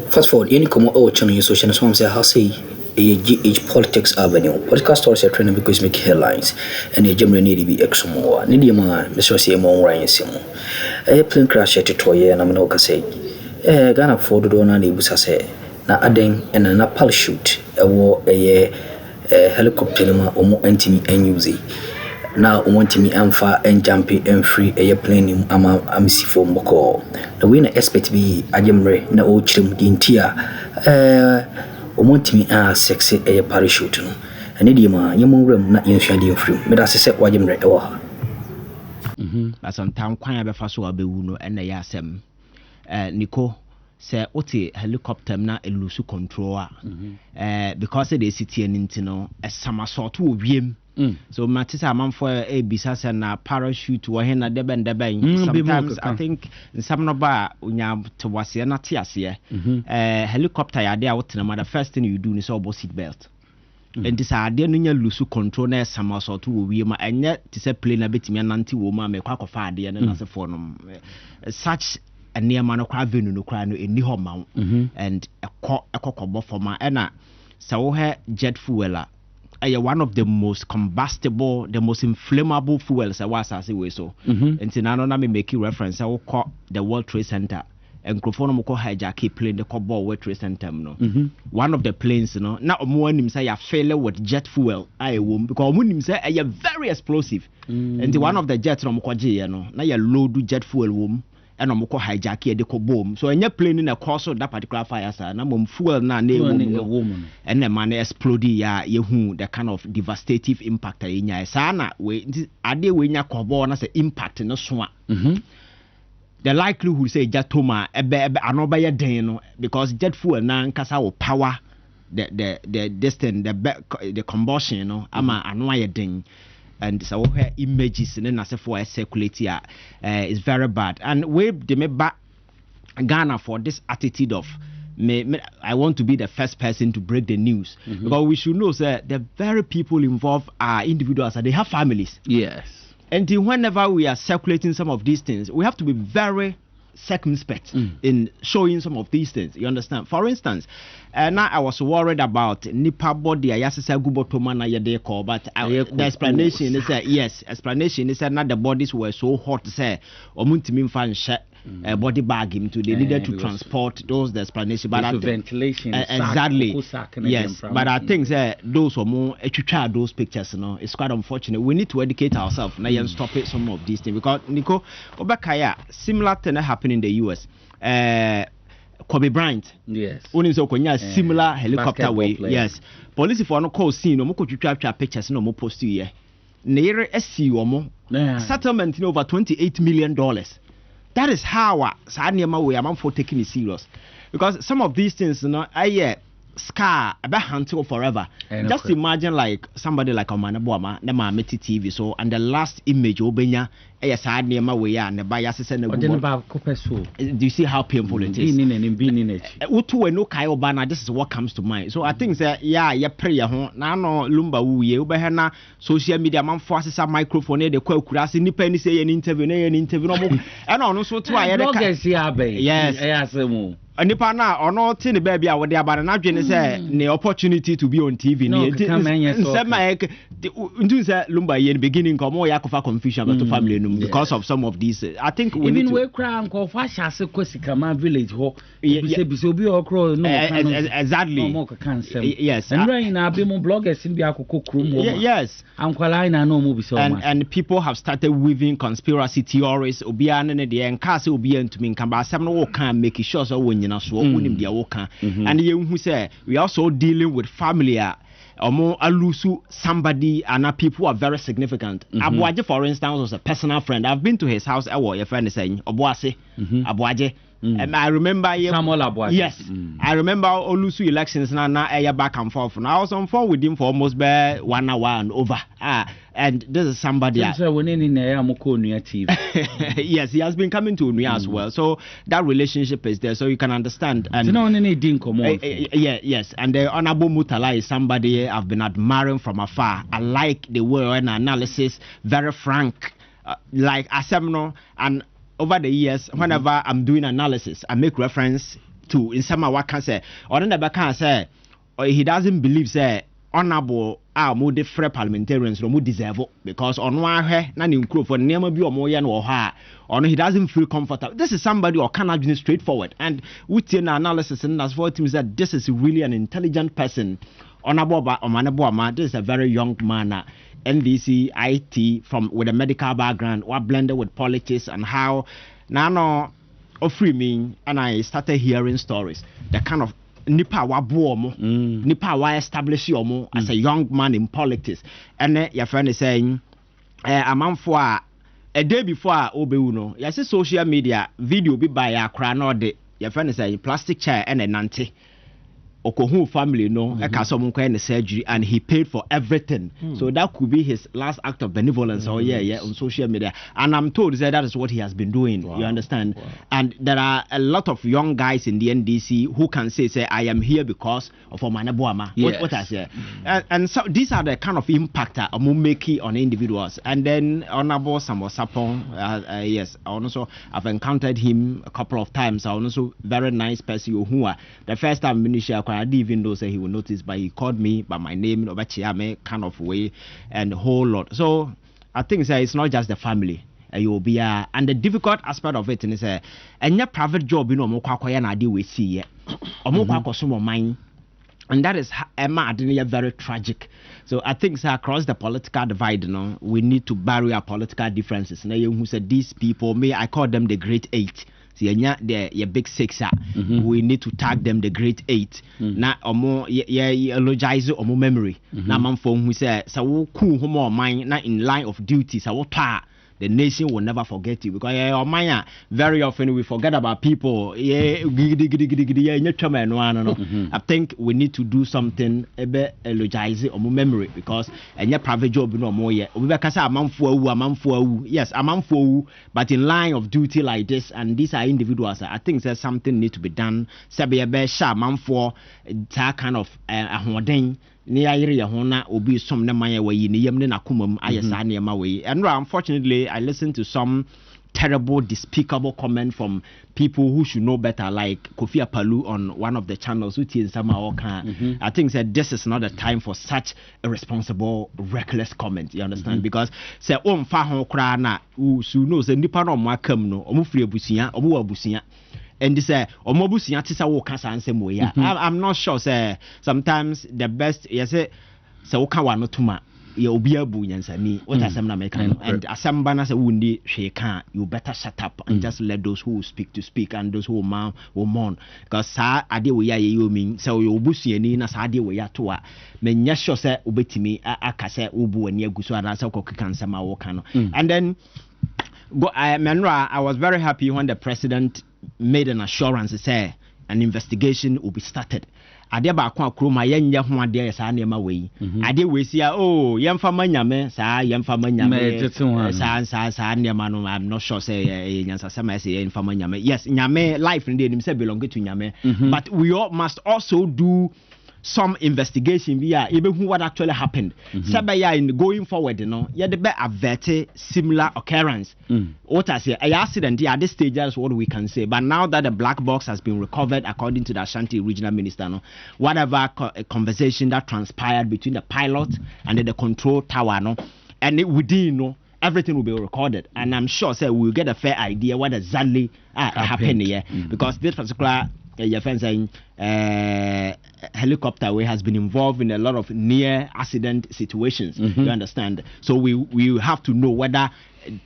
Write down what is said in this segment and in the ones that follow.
Fast forward, any come out channel your social networks say how say a GH Politics Avenue. Podcast stories are trending because make headlines and a generally need to be Akroma. Need ma Mr. Simon Ryan Simon. A plane crash at Toya and I'm no say. Ghana for the donor neighbors say. Na Aden and an apple shoot a war a helicopter or more anti NUZ. Now want me amfa and jumpy and free a plane I'm see for Moko. The winner expect be Ajemre na o chim dintia want me sexy a parachute no and idima yamu room na insuadi free me da se Ajemre but sometime kwan be fa so abewu no and ya asem Nico say oti helicopter na elusu control because they city and intino a somersault to wiem. So matisa man for a bisasa na parachute wa hena deben sometimes I think in some no ba unya to wase na tiase helicopter ya there out na the first thing you do is about seat belt and this ade no nya lose control na somersault wo wie ma enye ti se plane na betimi ananti wo ma me kwa kofa ade na se for no such a near man kwa venu no kwa no eni ho ma and ekokobọ forma na so he jet fuel one of the most combustible, the most inflammable fuels I was as way so. And so now me make reference I will call the World Trade Center and Akuffo ko hijack plane the Cobalt World Trade Center no. One of the planes now more him say fail with jet fuel I won because him say I very explosive. And one of the jets no ko je no na ya load jet fuel wom and I'm hijack the bomb. So any plane in a course of that particular fire, sir, and I'm fuel na woman, and the man explode ya who the kind of devastating impact in ya sana we ade we nya kobo na say impact no so the likelihood say jatoma anoba ya den no because jet fuel na nkasa will power the distance the combustion no ama ano ya den. And so her images and then as for circulate here is very bad. And we the me back Ghana for this attitude of I want to be the first person to break the news because we should know that the very people involved are individuals and they have families. Yes. And whenever we are circulating some of these things, we have to be very circumspect in showing some of these things. You understand? For instance, now I was worried about Nipa body. I asked Gubotoma na yede call, but the explanation is that yes, explanation is that not the bodies were so hot. Say, omuntimin fan body bag him to they needed to transport those the explanation, but ventilation exactly yes. But I think that those or more those pictures, you know, it's quite unfortunate. We need to educate ourselves now and stop it some of these things because Nico Obakaya similar thing happened in the US. Kobe Bryant, yes, only so similar helicopter way, yes. Police for no call scene, no more pictures, no more post here. Near SC settlement in over $28 million. That is how I'm for taking it serious. Because some of these things, you know, scar about hunting forever. Just imagine like somebody like Omana Boama, Nema Meti TV, so and the last image Obenya, sad near my way and the bias and do you see how painful it is? Utu no Kayobana, this is what comes to mind. So I think that prayer no lumba ubehana social media man forces a microphone the kurasi ni penny say an interview and also to yes. And if or not in the baby, I would have an agent say the opportunity to be on TV. Lumba in the beginning, come more Akuffo confusion about the family because of some of these. I think we even we cry and call Fasha Sequesicama village. Exactly. Yes. And right now, be more bloggers in the Akuffo. Yes. And people have started weaving conspiracy theories. Obian and the Encasa Obian to me, but some can make it sure so when and you who say we are also dealing with family or more alusu somebody and people who are very significant. Abuaje, for instance, was a personal friend. I've been to his house. Your friend is saying Obuase Abuaje. And I remember yes, I remember Olusu elections now back and forth. And I was on phone with him for almost 1 hour and over. And this is somebody. Yes, he has been coming to Unia as well. So that relationship is there, so you can understand. And yes, and the Honorable Mutala is somebody I've been admiring from afar. I like the way and analysis, very frank, like Asemno. And over the years, whenever I'm doing analysis, I make reference to in some what can say or then the can say or he doesn't believe say honorable more different parliamentarians no more deserve because on one hair na nkro for never be or more or ha or he doesn't feel comfortable. This is somebody or cannot be straightforward and with an analysis and as for teams that this is really an intelligent person. Honorable Omanabo, this is a very young man, NDC, IT from with a medical background, what blended with politics and how now free me and I started hearing stories, the kind of nipa wa bomo nipa wa establish yomo as a young man in politics and your friend is saying a man for a day before obeuno yes social media video be by Akroma no de your friend is saying plastic chair and a nante Okohu family no surgery and he paid for everything. So that could be his last act of benevolence on social media. And I'm told that is what he has been doing. You understand? And there are a lot of young guys in the NDC who can say I am here because of Omanabuama. What I say. And so these are the kind of impact that making on individuals. And then Honorable Samuel Sapong, yes, I also I've encountered him a couple of times. I also very nice person who the first time I didn't even know say he would notice, but he called me by my name, Obachiame kind of way, and a whole lot. So I think it's not just the family. You'll be and the difficult aspect of it is and your private job, you know, na deal with see mine. And that is very tragic. So I think across the political divide, we need to bury our political differences. Now who said these people, I call them the Great Eight. The big six we need to tag them the Great Eight. Na omo eulogize omo memory. Na manfo who say so cool homo mind na in line of duty so the nation will never forget you because very often we forget about people. I think we need to do something about eulogizing omo memory because private job no more yes a man for but in line of duty like this and these are individuals. I think there's something need to be done. Man for that kind of obi some na maya way ni yam na kumam ayesa na ma way. And unfortunately I listened to some terrible despicable comment from people who should know better like Kofi Apalu on one of the channels which is I think that this is not a time for such irresponsible reckless comment, you understand? Because say fa ho kra na su no say nipa no mo akam no omo firi abusia omo wa abusia. And this I'm not sure say sometimes the best yes so no tuma you be a bunyansani what I na make and asambana say wundi sheka you better shut up and just let those who speak to speak and those who mourn because sa ade we you mean so you busuani na sa ade we ya to a menya sure say obetimi aka say ubu ani aguso ana say kokika nsama wo ka no. And then I was very happy when the president made an assurance say an investigation will be started. Ade ba kwa Akroma yenye ho ade sa na ema we. Ade we sia yemfa manyame sa yemfa manyame sa na ema no I'm not sure say nyansa sama say yemfa manyame. Yes, nyame life ndi nim say belong to nyame. But we all must also do some investigation via even what actually happened. Sabaya in going forward, the be avert similar occurrence. What I say, an accident at this stage is what we can say. But now that the black box has been recovered, according to the Ashanti regional minister, whatever conversation that transpired between the pilot and the control tower, and within, everything will be recorded, and I'm sure we'll get a fair idea what exactly happened here, because this particular your friend saying helicopter way has been involved in a lot of near accident situations. You understand? So we have to know whether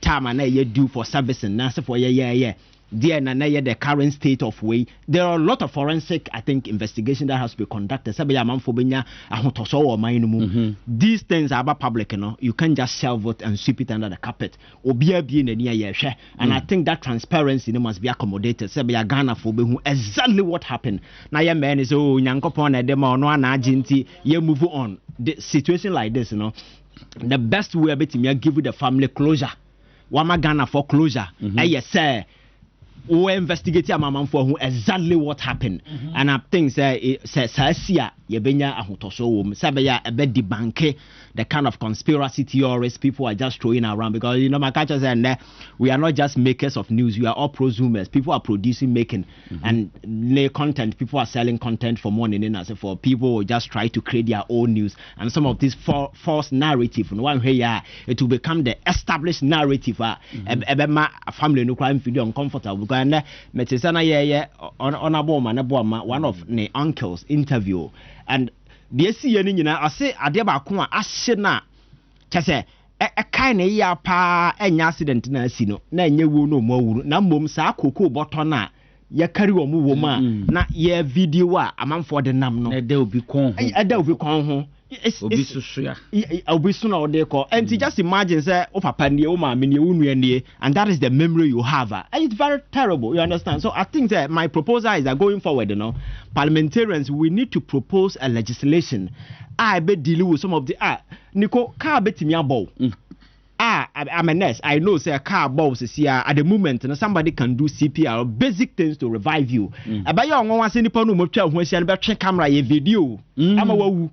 time and year due for service and answer for the current state of way. There are a lot of forensic, I think, investigation that has to be conducted. These things are about public, you can't just shelve it and sweep it under the carpet. And I think that transparency must be accommodated. Exactly what happened. Now your man is move on. The situation like this, the best way to give the family closure. Wama Ghana for closure. Say we investigate a man for who exactly what happened. And I think yebenya ahotoso wo sabeya ebe debunk the kind of conspiracy theories people are just throwing around, because you know my culture said we are not just makers of news, we are all prosumers. People are producing, making and lay content. People are selling content for money, and as for people who just try to create their own news, and some of this false narrative in one way it will become the established narrative. My family no crime feel uncomfortable because metisana honorable man one of the uncles interview, and the see any I say adeba kuma ashena chese a kind of ya pa any accident na sino na nye wu no mo na mom sa akoko botto na ya carry wo mu wo ma na ye video a amanfo de nam no e da obi kon ho obi susua obi suna o de ko, and just imagine say o papa nie o ma me nie o nua nie, and that is the memory you have, and it's very terrible, you understand. So I think that my proposal is that going forward, you know, parliamentarians, we need to propose a legislation I be deal with some of the Nico car betimi abo I'm a nurse. I know say a car balls is here at the moment, and somebody can do CPR, basic things to revive you. About your one was any panel when she had check camera a video. I'm a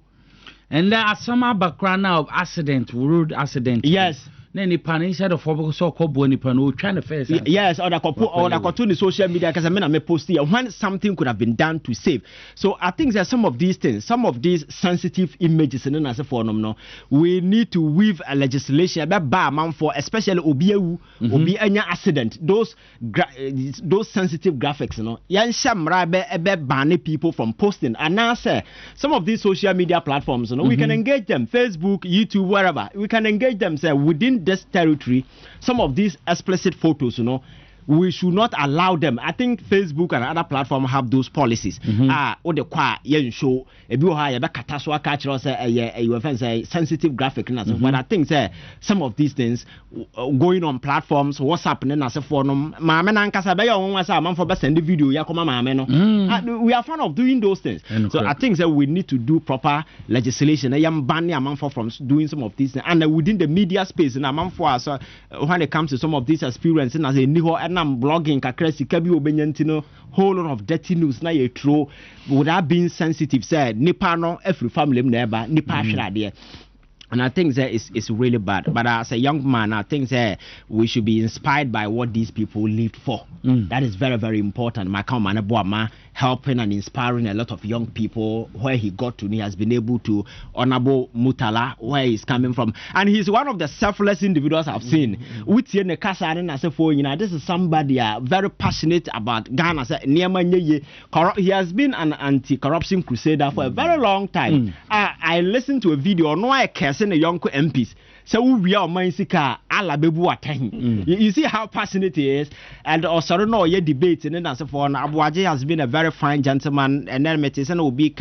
and there are some background now of accident, road accident. Yes. Then the pan inside of so called Bonnie Pano trying to face. Yes, or the couple or the cartoon social media because I mean I post here when something could have been done to save. So I think that some of these things, some of these sensitive images and as a phenomenon, we need to weave a legislation about bar man for especially obi any accident. Those sensitive graphics, you know. Yan shamra ban people from posting. And now say some of these social media platforms, you know, we can engage them, Facebook, YouTube, wherever. We can engage them say within this territory, some of these explicit photos, you know, we should not allow them. I think Facebook and other platforms have those policies. Or the qua show a be high about catastrophe catch or say sensitive graphic. But I think some of these things going on platforms, WhatsApp and as a forum, Mama Nankasabaya was a man for best send the video. We are fond of doing those things. So I think that we need to do proper legislation. I am banning a man from doing some of these things. And within the media space, and a man for us when it comes to some of these experiences as a new and I'm blogging kakresi kabi obenyantino whole lot of dirty news na ye throw without being sensitive said nipa no every family neighbor nipa hwera de. And I think that it's really bad. But as a young man, I think that we should be inspired by what these people lived for. That is very, very important. My man helping and inspiring a lot of young people where he got to. He has been able to honorable Mutala, where he's coming from. And he's one of the selfless individuals I've seen. This is somebody very passionate about Ghana. He has been an anti-corruption crusader for a very long time. I listened to a video, no I care a young MPs. So we are Mainsika ala bebu atain. You see how passionate he is, and also don't know your debates and then as for Abuaje has been a very fine gentleman, and then Metisen will be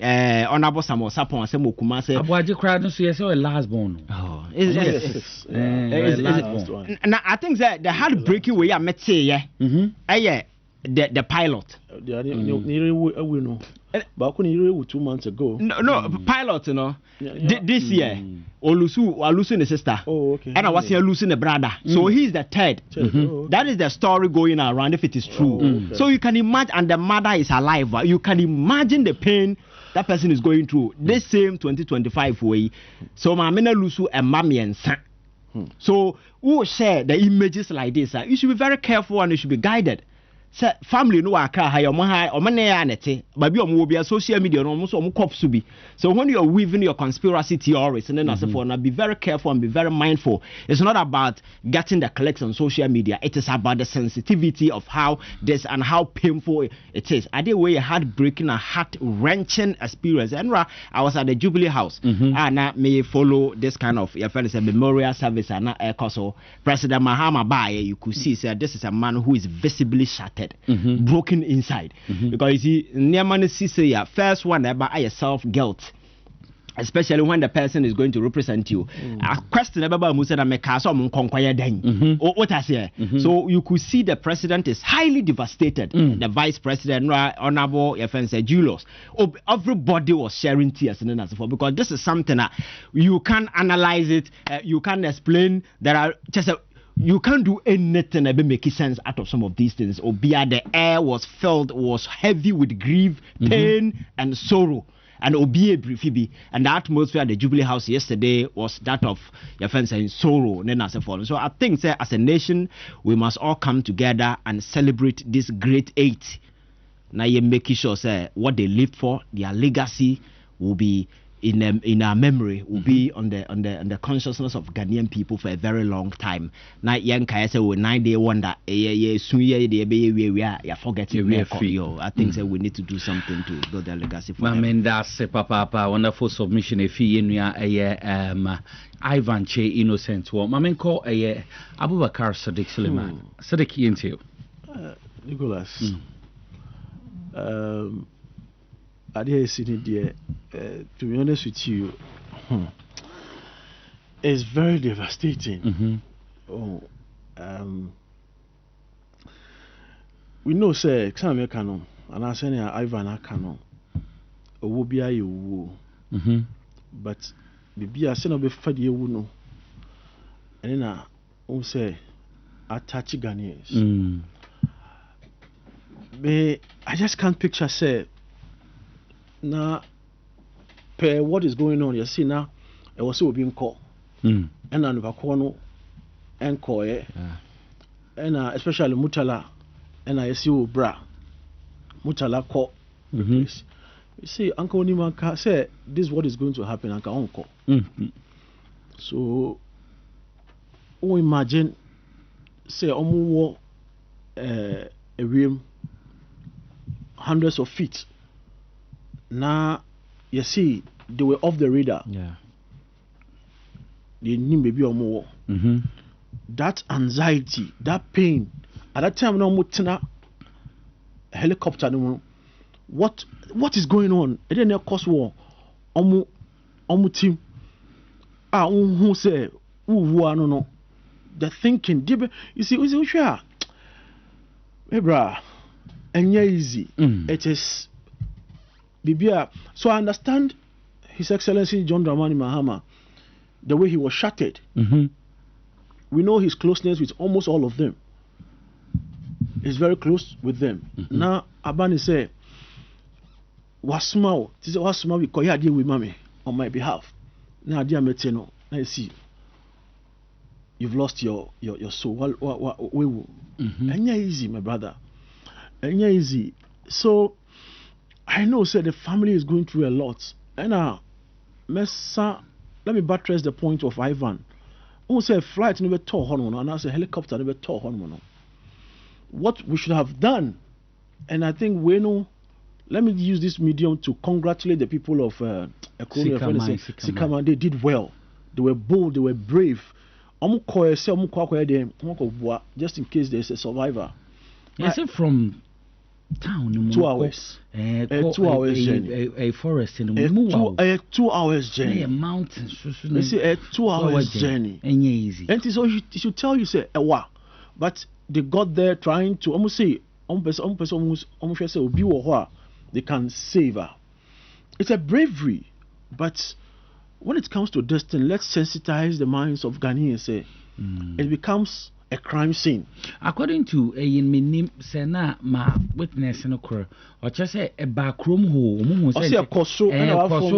honorable Samuel Sapon Samu Kumase. Abuaje cried so yes, a last born. Oh, yes. And I think that the heartbreaking way I met say the pilot. But couldn't 2 months ago. No, pilot, you know. This year, losing a sister. Oh, okay. And I was here losing a brother. So he's the third. That is the story going around if it is true. So you can imagine, and the mother is alive. You can imagine the pain that person is going through. This same 2025 way. So my mena lusu and mommy and son. So who share the images like this? You should be very careful and you should be guided. Family no aka ha your man or man ya nete baby omo be social media no so omo cops be. So when you are weaving your conspiracy theories and then as for now be very careful and be very mindful. It's not about getting the clicks on social media. It is about the sensitivity of how this and how painful it is. I did way a heartbreaking and heart-wrenching experience. And I was at the Jubilee House and I may follow this kind of a memorial service and also President Mahama by you could see said this is a man who is visibly shattered. Broken inside because you see Niamani Sisi first one about yourself guilt, especially when the person is going to represent you. A question about Musa and Mekaso Munkonkwaya Den. What I say. So you could see the president is highly devastated. The vice president, honorable Julius. Everybody was sharing tears and then as for because this is something that you can analyze it, you can explain. There are just you can't do anything that make sense out of some of these things. Obia, the air was filled, was heavy with grief, pain, and sorrow. and obi briefly, and the atmosphere at the Jubilee House yesterday was that of your friends in sorrow. So I think say, as a nation, we must all come together and celebrate this great 8. Now you making sure say what they lived for, their legacy will be in our memory, will be on the consciousness of Ghanaian people for a very long time. Now young Kaya say 9-day wonder, soon you forget it. I think say we need to do something to build their legacy for them. That's papa wonderful submission. If Ivan Che Innocent wo mamen call Abubakar Sadiq Suleiman. Sadiq into Nicholas. I dare sitting there, to be honest with you, it's very devastating. We know, say, Xavier Canon, and I say, Ivan Canon, or will be a woo. But maybe I send a bit for you, no, and then I say, attach Ghanaians. I just can't picture, say, now, what is going on? You see now, it was so being called, and then Vakono and Koye, and especially Mutala, and I see Bra Mutala call. You see, Uncle Nimanka said, "This is what is going to happen, Uncle." So, imagine, say, Omu a room hundreds of feet. Now, you see, they were off the radar. They knew maybe or more. That anxiety, that pain, at that time, no mutina helicopter. What is going on? It didn't cause war. Omu team. Who say no. The thinking. You see, hey, brah, and easy. It is. Bibia, so I understand His Excellency John Dramani Mahama, the way he was shattered. We know his closeness with almost all of them. He's very close with them. Now, Abani say, "Wasmao, this is Wasmao we call deal with mommy on my behalf." Now, dear Meteno, I see you've lost your soul. And easy, my brother, and easy. So. I know, sir, the family is going through a lot. And let me buttress the point of Ivan. Who said flight never tore hormone, and I said helicopter never tore hormone. What we should have done, and I think we know. Let me use this medium to congratulate the people of Sikama. They did well. They were bold. They were brave. Just in case there's a survivor. Is it from town? 2 hours. 2 hours journey. A forest in a 2 hours journey. A mountain. You see, a 2 hours journey. And easy. And so it should tell you, say, but they got there trying to almost say, they can save her. It's a bravery, but when it comes to destiny, let's sensitize the minds of Ghanaians. Say, it becomes a crime scene. According to a minim sena ma witness no cro or just a backroom hole. I see a coso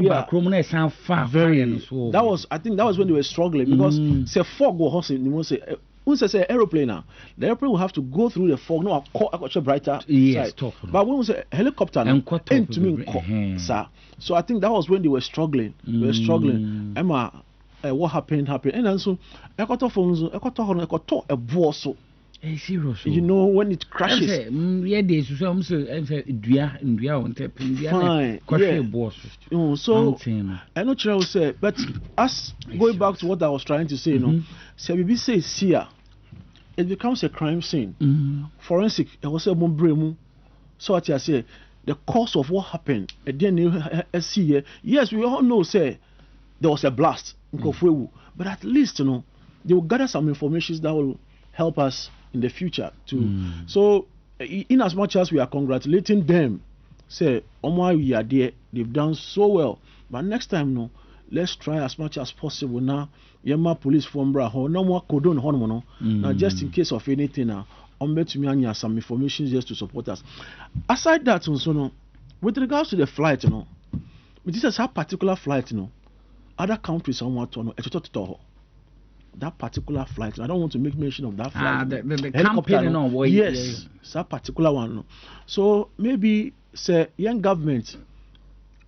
backroom na sound far. Very. That was, I think that was when they were struggling because say fog go horse you say say aeroplane now. The aeroplane will have to go through the fog. No, a brighter side. But when we say helicopter now, to me, sir. So I think that was when they were struggling. They were struggling. Emma. What happened, and then so a boss. You know, when it crashes. Fine. So I know what I will say, but us going back to what I was trying to say, you know, say we say here, it becomes a crime scene. Forensic, I was a bomb. So what I say, the cause of what happened, yes, we all know, say there was a blast. But at least, you know, they will gather some information that will help us in the future too. So, in as much as we are congratulating them, say, we are there, they've done so well. But next time, no, let's try as much as possible now. Yema police from Braho, no more cordon hormone. Now, just in case of anything, now, to me some information just to support us. Aside that, also, no, with regards to the flight, you know, this is a particular flight, other countries somewhat to that particular flight. I don't want to make mention of that flight. The campaign yes, it's that particular one. So maybe say young government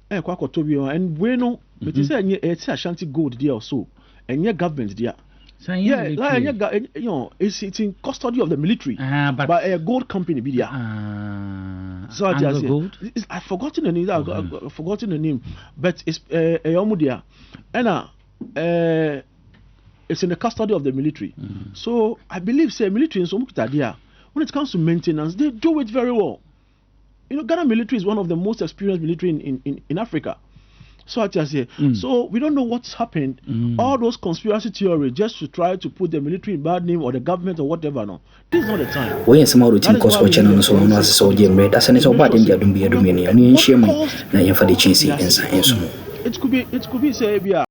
and bueno, but it's a Ashanti gold there also, and your government there. It's in custody of the military, but a gold company be there. So I've forgotten the name. I've forgotten the name, but it's a Yomudia, and it's in the custody of the military. So I believe, say, military in Somukitadia, when it comes to maintenance, they do it very well. Ghana military is one of the most experienced military in Africa. So I just say, so we don't know what's happened. All those conspiracy theories just to try to put the military in bad name or the government or whatever. No, this is not the time. When some routine cost for channel so no as so game red as an so bad in the Dumbi Domini and shame na yemfa de chinsi ensa enso. It could be say